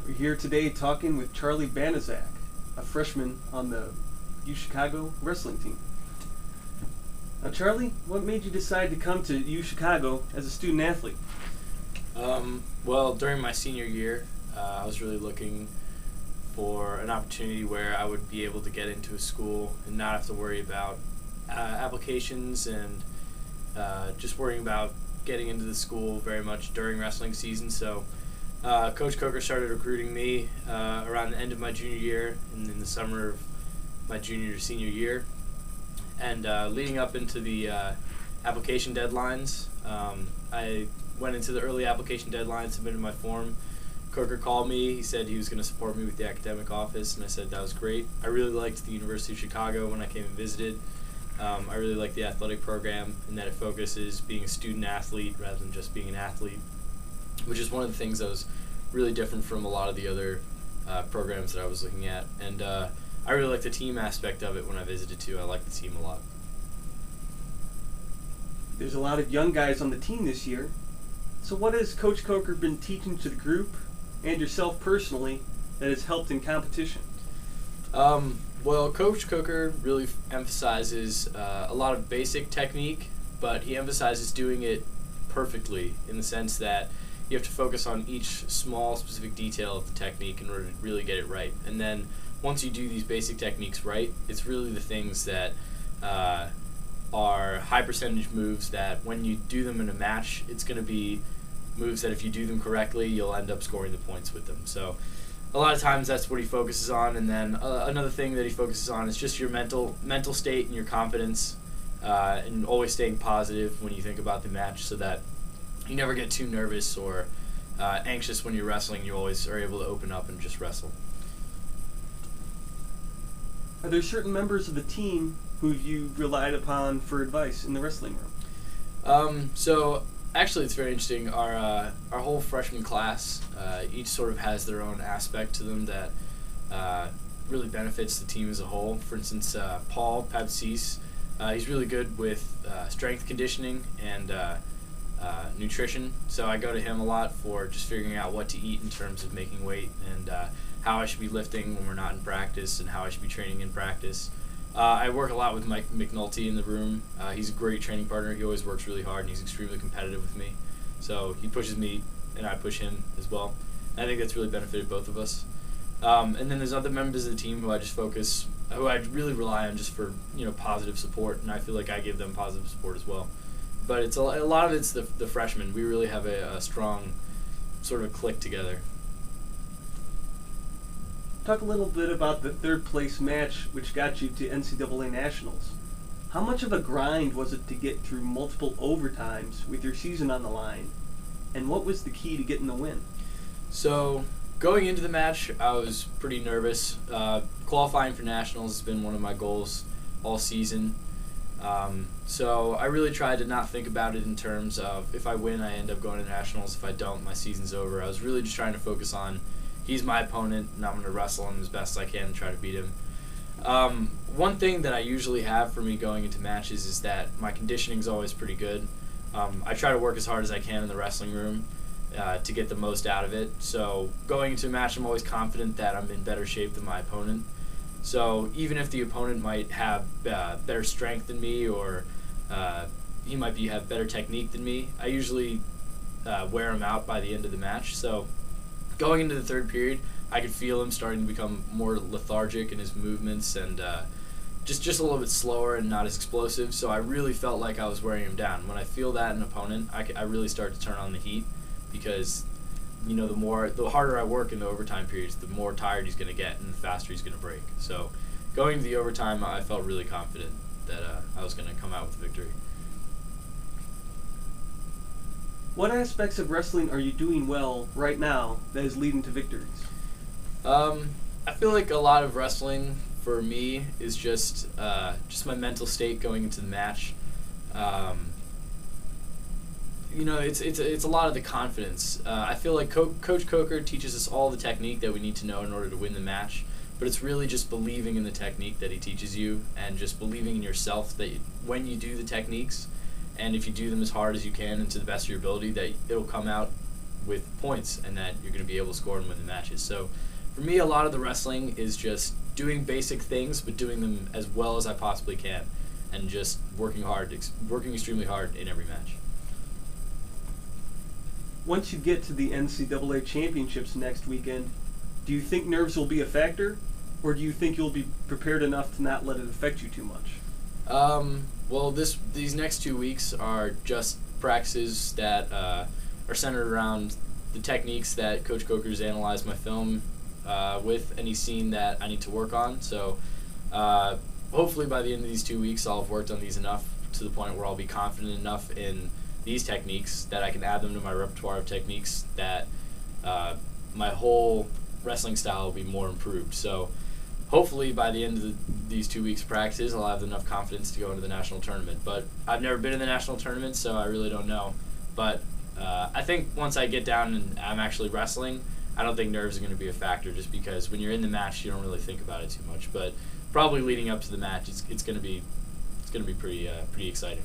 We're here today talking with Charlie Banaszak, a freshman on the UChicago wrestling team. Now, Charlie, what made you decide to come to UChicago as a student athlete? Well, during my senior year, I was really looking for an opportunity where I would be able to get into a school and not have to worry about applications and just worrying about getting into the school very much during wrestling season. So Coach Coker started recruiting me around the end of my junior year and in the summer of my junior to senior year. And leading up into the application deadlines, I went into the early application deadline, submitted my form. Coker called me. He said he was going to support me with the academic office, and I said that was great. I really liked the University of Chicago when I came and visited. I really liked the athletic program and that it focuses being a student athlete rather than just being an athlete, which is one of the things that was really different from a lot of the other programs that I was looking at. And I really liked the team aspect of it when I visited too. I liked the team a lot. There's a lot of young guys on the team this year. So what has Coach Coker been teaching to the group and yourself personally that has helped in competition? Well, Coach Coker really emphasizes a lot of basic technique, but he emphasizes doing it perfectly in the sense that you have to focus on each small specific detail of the technique in order to really get it right. And then once you do these basic techniques right, it's really the things that are high percentage moves that when you do them in a match, it's going to be moves that if you do them correctly, you'll end up scoring the points with them. So a lot of times that's what he focuses on. And then another thing that he focuses on is just your mental state and your confidence, and always staying positive when you think about the match so that you never get too nervous or anxious when you're wrestling. You always are able to open up and just wrestle. Are there certain members of the team who you relied upon for advice in the wrestling room? So actually it's very interesting. Our whole freshman class, each sort of has their own aspect to them that really benefits the team as a whole. For instance, Paul Pabsis, he's really good with strength conditioning and nutrition. So I go to him a lot for just figuring out what to eat in terms of making weight and how I should be lifting when we're not in practice and how I should be training in practice. I work a lot with Mike McNulty in the room. He's a great training partner. He always works really hard and he's extremely competitive with me. So he pushes me and I push him as well. And I think that's really benefited both of us. And then there's other members of the team who I really rely on just for positive support, and I feel like I give them positive support as well. But it's a lot of it's the freshmen. We really have a strong sort of click together. Talk a little bit about the third place match which got you to NCAA Nationals. How much of a grind was it to get through multiple overtimes with your season on the line? And what was the key to getting the win? So going into the match, I was pretty nervous. Qualifying for Nationals has been one of my goals all season. So I really tried to not think about it in terms of if I win, I end up going to Nationals. If I don't, my season's over. I was really just trying to focus on he's my opponent, and I'm going to wrestle him as best I can and try to beat him. One thing that I usually have for me going into matches is that my conditioning is always pretty good. I try to work as hard as I can in the wrestling room to get the most out of it. So going into a match, I'm always confident that I'm in better shape than my opponent. So even if the opponent might have better strength than me or he might have better technique than me, I usually wear him out by the end of the match. So going into the third period, I could feel him starting to become more lethargic in his movements and just a little bit slower and not as explosive. So I really felt like I was wearing him down. When I feel that in an opponent, I really start to turn on the heat because the harder I work in the overtime periods, the more tired he's going to get and the faster he's going to break. So going to the overtime, I felt really confident that I was going to come out with a victory. What aspects of wrestling are you doing well right now that is leading to victories? I feel like a lot of wrestling for me is just my mental state going into the match. It's a lot of the confidence. I feel like Coach Coker teaches us all the technique that we need to know in order to win the match, but it's really just believing in the technique that he teaches you and just believing in yourself that when you do the techniques and if you do them as hard as you can and to the best of your ability, that it'll come out with points and that you're going to be able to score and win the matches. So for me, a lot of the wrestling is just doing basic things, but doing them as well as I possibly can, and just working extremely hard in every match. Once you get to the NCAA Championships next weekend, do you think nerves will be a factor, or do you think you'll be prepared enough to not let it affect you too much? Well, these next 2 weeks are just practices that are centered around the techniques that Coach Coker's analyzed my film with, and he's seen that I need to work on. So hopefully by the end of these 2 weeks, I'll have worked on these enough to the point where I'll be confident enough in these techniques that I can add them to my repertoire of techniques that my whole wrestling style will be more improved. So hopefully by the end of these 2 weeks of practice, I'll have enough confidence to go into the national tournament. But I've never been in the national tournament, so I really don't know. But I think once I get down and I'm actually wrestling, I don't think nerves are going to be a factor, just because when you're in the match, you don't really think about it too much. But probably leading up to the match, it's going to be pretty exciting.